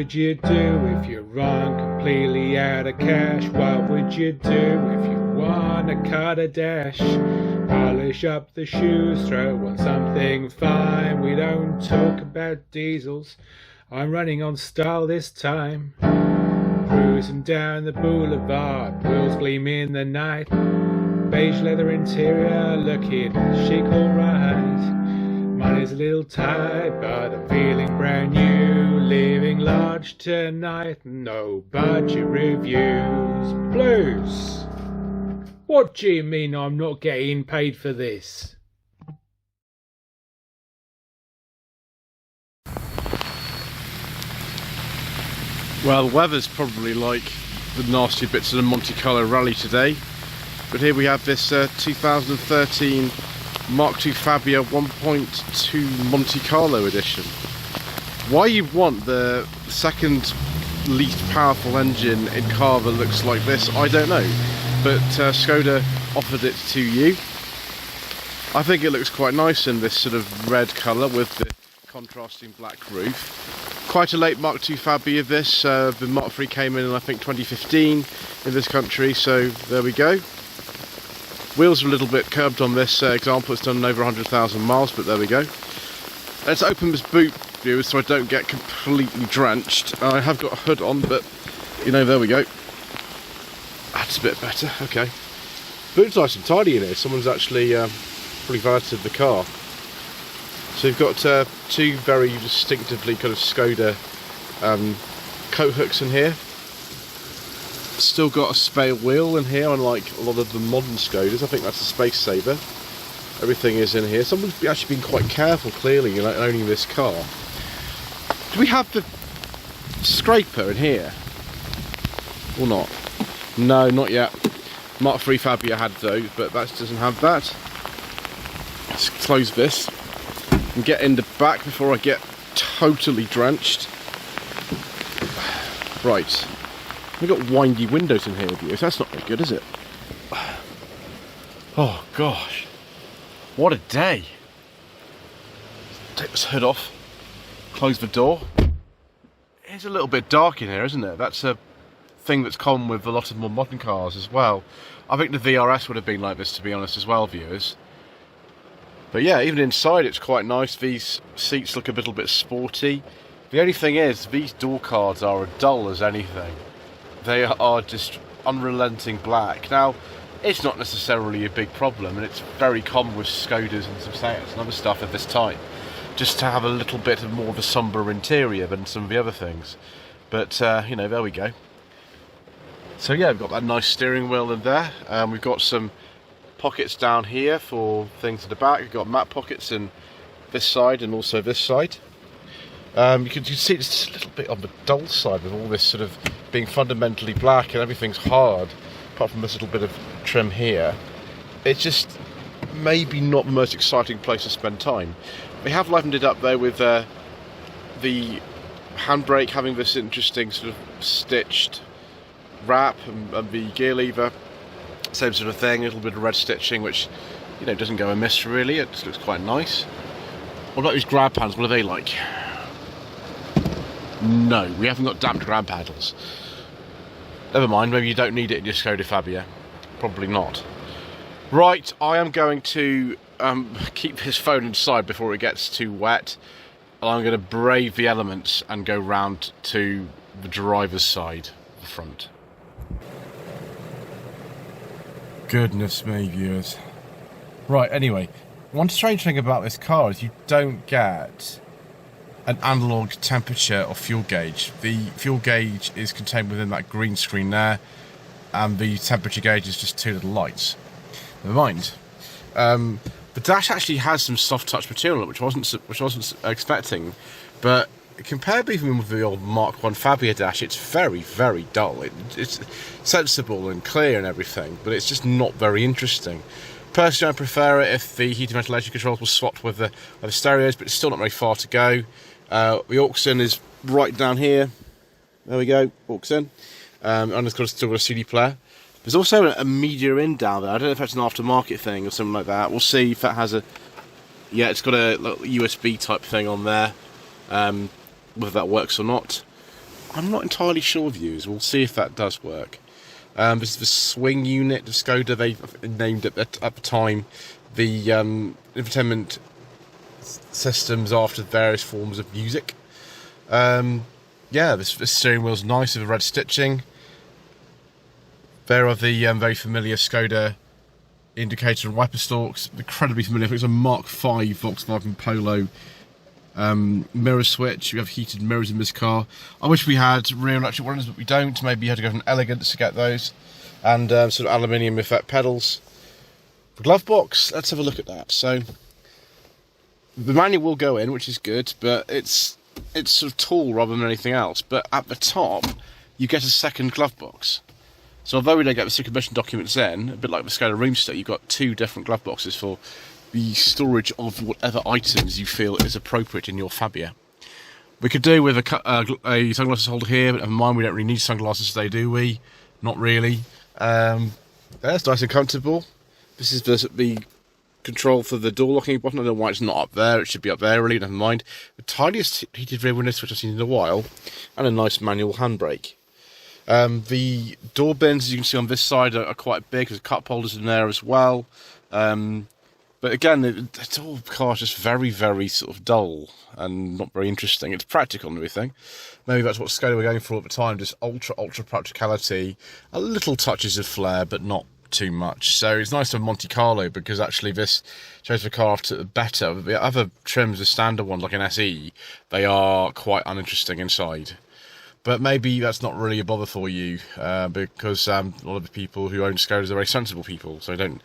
would you do if you run completely out of cash? What would you do if you wanna cut a dash? Polish up the shoes, throw on something fine. We don't talk about diesels, I'm running on style this time. Cruising down the boulevard, wheels gleam in the night. Beige leather interior, looking chic alright. Money's a little tight, but I'm feeling brand new. Living large tonight, no budget reviews. Blues! What do you mean I'm not getting paid for this? Well, the weather's probably like the nasty bits of the Monte Carlo rally today, but here we have this 2013 Mark II Fabia 1.2 Monte Carlo edition. Why you want the second least powerful engine in car that looks like this, I don't know, but Skoda offered it to you. I think it looks quite nice in this sort of red colour with the contrasting black roof. Quite a late Mark II Fabia this, the Mark III came in I think 2015 in this country, so there we go. Wheels are a little bit curved on this example, it's done over 100,000 miles, but there we go. Let's open this boot, viewers, so I don't get completely drenched. I have got a hood on, but, you know, there we go. That's a bit better, okay. Boot's nice and tidy in here, someone's actually reverted the car. So you've got two very distinctively kind of Skoda coat hooks in here. Still got a spare wheel in here, unlike a lot of the modern Skodas. I think that's a space saver. Everything is in here. Someone's actually been quite careful, clearly, in owning this car. Do we have the scraper in here? Or not? No, not yet. Mark III Fabia had those, but that doesn't have that. Let's close this and get in the back before I get totally drenched. Right. We've got windy windows in here with you, so that's not very good, is it? Oh gosh, what a day. Take this hood off, close the door. It's a little bit dark in here, isn't it? That's a thing that's common with a lot of more modern cars as well. I think the VRS would have been like this, to be honest, as well, viewers. But yeah, even inside it's quite nice. These seats look a little bit sporty. The only thing is, these door cards are as dull as anything. They are just unrelenting black. Now, it's not necessarily a big problem, and it's very common with Skodas and some Seats and other stuff of this type, just to have a little bit of more of a sombre interior than some of the other things. But, you know, there we go. So yeah, we've got that nice steering wheel in there. We've got some pockets down here for things at the back. We've got map pockets in this side and also this side. You can see it's a little bit on the dull side with all this sort of being fundamentally black and everything's hard, apart from this little bit of trim here. It's just maybe not the most exciting place to spend time. They have livened it up though with the handbrake having this interesting sort of stitched wrap, and the gear lever, same sort of thing, a little bit of red stitching, which, you know, doesn't go amiss really. It just looks quite nice. What about these grab panels? What are they like? No, we haven't got damped grab paddles. Never mind, maybe you don't need it in your Skoda Fabia. Probably not. Right, I am going to keep this phone inside before it gets too wet. And I'm going to brave the elements and go round to the driver's side, the front. Goodness me, viewers. Right, anyway, one strange thing about this car is you don't get an analog temperature or fuel gauge. The fuel gauge is contained within that green screen there, and the temperature gauge is just two little lights. Never mind. The dash actually has some soft touch material, which I wasn't expecting, but compared even with the old Mark I Fabia dash, it's very, very dull. It's sensible and clear and everything, but it's just not very interesting. Personally, I prefer it if the heated ventilation controls were swapped with the stereos, but it's still not very far to go. The aux in is right down here. There we go, aux in. And it's still got a CD player. There's also a media in down there. I don't know if that's an aftermarket thing or something like that. We'll see if that has a... Yeah, it's got a USB type thing on there. Whether that works or not. I'm not entirely sure, viewers. We'll see if that does work. This is the swing unit of Skoda. They named it at the time the infotainment systems after various forms of music. Yeah, this steering wheel's nice with the red stitching. There are the very familiar Skoda indicator and wiper stalks, incredibly familiar. I think it's a Mark V Volkswagen Polo mirror switch. We have heated mirrors in this car. I wish we had rear electric ones, but we don't. Maybe you had to go for an Elegance to get those. And sort of aluminium effect pedals. The glove box, let's have a look at that. So the manual will go in, which is good, but it's sort of tall rather than anything else. But at the top, you get a second glove box. So although we don't get the secret mission documents in, a bit like the Skoda Roomster, you've got two different glove boxes for the storage of whatever items you feel is appropriate in your Fabia. We could do with a sunglasses holder here, but never mind, we don't really need sunglasses today, do we? Not really. There's nice and comfortable. This is the control for the door locking button. I don't know why it's not up there. It should be up there, really, never mind. The tiniest heated rear window switch I've seen in a while, and a nice manual handbrake. The door bins, as you can see on this side, are quite big. There's cup holders in there as well. But again, it's all cars just very, very sort of dull and not very interesting. It's practical and everything. Maybe that's what Skoda were going for at the time, just ultra practicality. A little touches of flair, but not too much. So it's nice to have Monte Carlo, because actually this shows the car off to the better. The other trims, the standard ones like an SE, they are quite uninteresting inside. But maybe that's not really a bother for you, because a lot of the people who own Skodas are very sensible people, so don't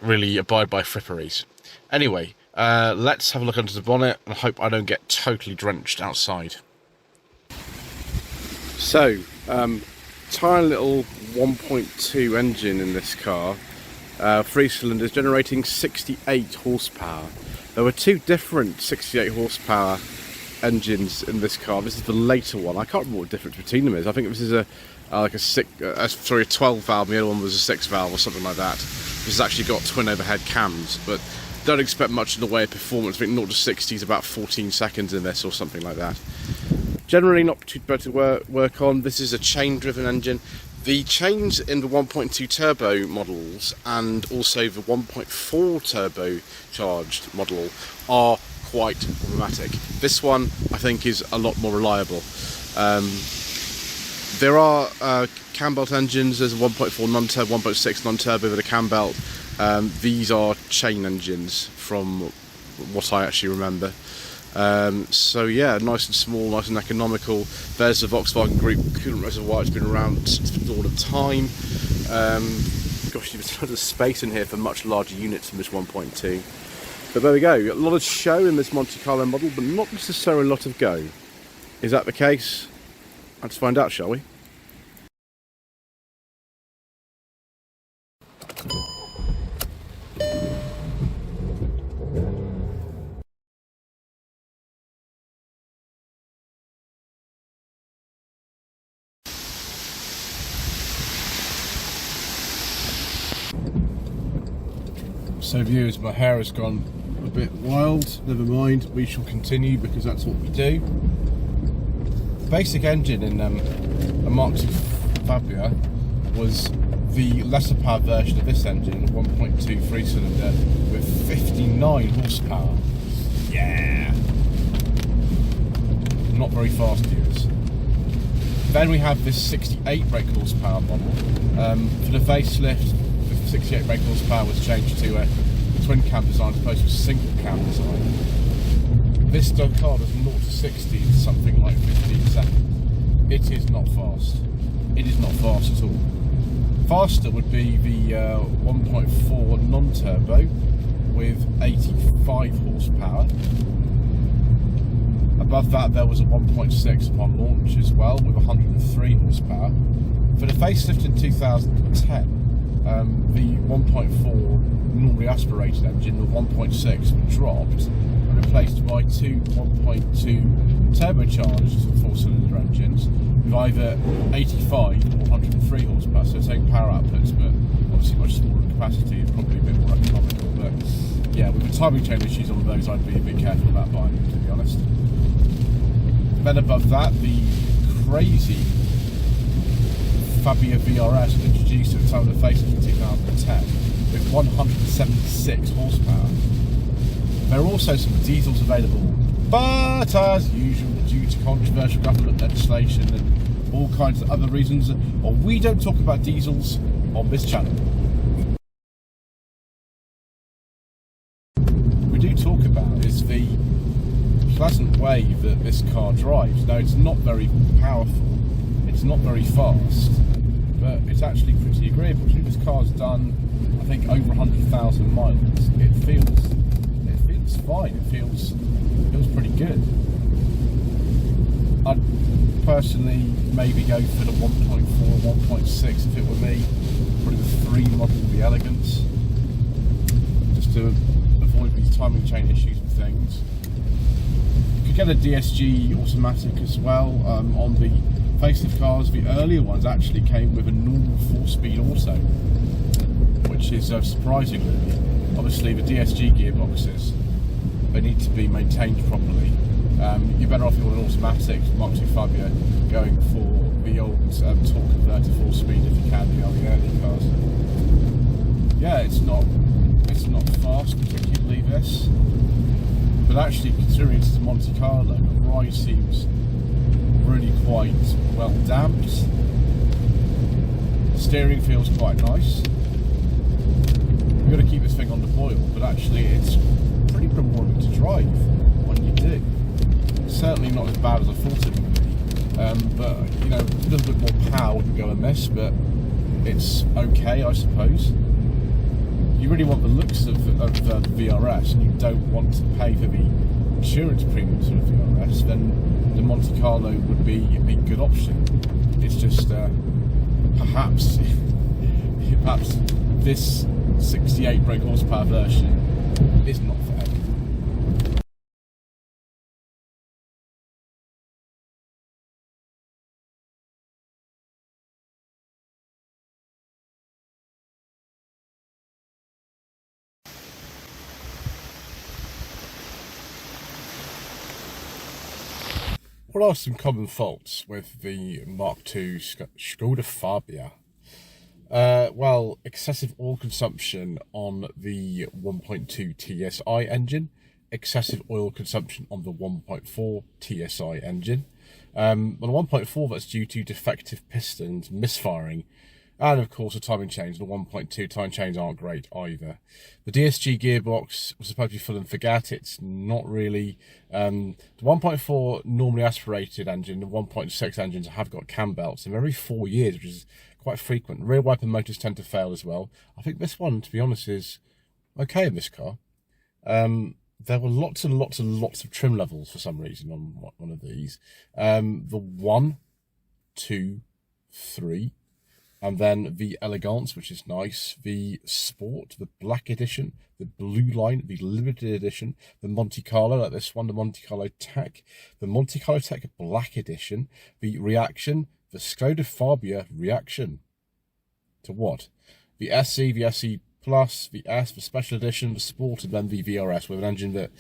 really abide by fripperies. Anyway, let's have a look under the bonnet, and I hope I don't get totally drenched outside. So, tiny little 1.2 engine in this car, 3 cylinders, generating 68 horsepower. There were two different 68 horsepower engines in this car. This is the later one. I can't remember what the difference between them is. I think this is a 12 valve, the other one was a 6 valve or something like that. This has actually got twin overhead cams, but don't expect much in the way of performance. I think 0 to 60 is about 14 seconds in this or something like that. Generally not too bad to work on. This is a chain driven engine. The chains in the 1.2 turbo models and also the 1.4 turbo charged model are quite problematic. This one I think is a lot more reliable. There are cam belt engines. There's a 1.4 non-turbo, 1.6 non-turbo with a cam belt. These are chain engines from what I actually remember. So yeah, nice and small, nice and economical. There's the Volkswagen Group coolant reservoir. It's been around since the dawn of time. Gosh, there's loads of space in here for much larger units than this 1.2. But there we go, a lot of show in this Monte Carlo model, but not necessarily a lot of go. Is that the case? Let's find out, shall we? So viewers, my hair has gone a bit wild. Never mind, we shall continue because that's what we do. Basic engine in a Mark II Fabia was the lesser power version of this engine, 1.2 3-cylinder with 59 horsepower. Yeah! Not very fast, viewers. Then we have this 68 brake horsepower model. For the facelift, the 68 brake horsepower was changed to a twin cam design as opposed to a single cam design. This car does 0 to 60 in something like 15 seconds. It is not fast. It is not fast at all. Faster would be the 1.4 non-turbo with 85 horsepower. Above that there was a 1.6 upon launch as well with 103 horsepower. For the facelift in 2010, the 1.4 normally aspirated engine, the 1.6 dropped and replaced by two 1.2 turbocharged 4-cylinder engines with either 85 or 103 horsepower, so same power outputs but obviously much smaller in capacity and probably a bit more economical. But yeah, with the timing chain issues on those, I'd be a bit careful about buying them, to be honest. Then above that, the crazy Fabia VRS was introduced at the time of the facelift in 2010 with 176 horsepower. There are also some diesels available, but as usual, due to controversial government legislation and all kinds of other reasons, we don't talk about diesels on this channel. We do talk about is the pleasant way that this car drives. Now, it's not very powerful, it's not very fast, but it's actually pretty agreeable. This car's done, I think, over 100,000 miles. It feels fine. It feels pretty good. I'd personally maybe go for the 1.4, 1.6 if it were me. Probably the 3 model would be elegant, just to avoid these timing chain issues with things. You could get a DSG automatic as well. On the facelift cars, the earlier ones actually came with a normal 4-speed auto, which is surprising really. Obviously the DSG gearboxes, they need to be maintained properly. You're better off with an automatic Mark II Fabia going for the old torque converter 4-speed if you can, on the early cars. Yeah, it's not fast particularly, this, but actually considering it's a Monte Carlo, the ride seems really quite well damped. The steering feels quite nice. You've got to keep this thing on the boil, but actually it's pretty rewarding to drive when you do. Certainly not as bad as I thought it would be, but you know, a little bit more power would go in this, but it's okay, I suppose. You really want the looks of the VRS, and you don't want to pay for the insurance premiums for the VRS, then the Monte Carlo would be a good option. It's just perhaps this 68 brake horsepower version is not for everyone. What are some common faults with the Mark II Skoda Fabia? Well, excessive oil consumption on the 1.2 TSI engine, excessive oil consumption on the 1.4 TSI engine. On the 1.4, that's due to defective pistons, misfiring, and of course the timing chains. The 1.2 timing chains aren't great either. The DSG gearbox was supposed to be full and forget. It's not really. The 1.4 normally aspirated engine, the 1.6 engines have got cam belts, and every 4 years, which is quite frequent. Rear wiper motors tend to fail as well. I think this one, to be honest, is okay in this car. There were lots and lots and lots of trim levels for some reason on one of these. The 1, 2, 3, and then the Elegance, which is nice, the Sport, the Black Edition, the Blue Line, the Limited Edition, the Monte Carlo, like this one, the Monte Carlo Tech, the Monte Carlo Tech Black Edition, the Reaction, the Skoda Fabia Reaction. To what? The SE, the SE Plus, the S, the Special Edition, the Sport, and then the VRS with an engine that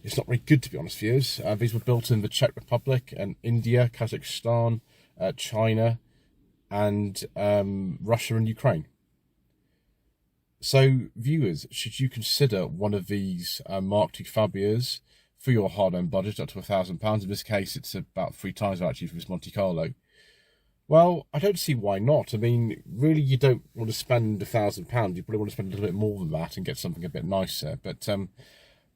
is not very good, to be honest with you. These were built in the Czech Republic and India, Kazakhstan, China, and Russia and Ukraine. So, viewers, should you consider one of these Mark II Fabias for your hard-earned budget up to £1,000? In this case, it's about 3 times actually for this Monte Carlo. Well, I don't see why not. I mean, really, you don't want to spend £1,000. You probably want to spend a little bit more than that and get something a bit nicer. But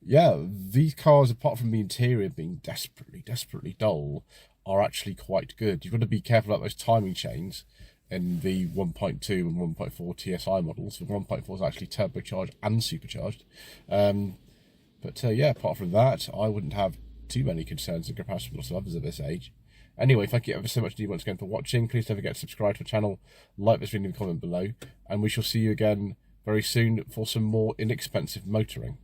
yeah, these cars, apart from the interior being desperately, desperately dull, are actually quite good. You've got to be careful about those timing chains in the 1.2 and 1.4 TSI models. The 1.4 is actually turbocharged and supercharged. But yeah, apart from that, I wouldn't have too many concerns in comparison to lots of others at this age. Anyway, thank you ever so much indeed once again for watching. Please don't forget to subscribe to the channel, like this video and comment below, and we shall see you again very soon for some more inexpensive motoring.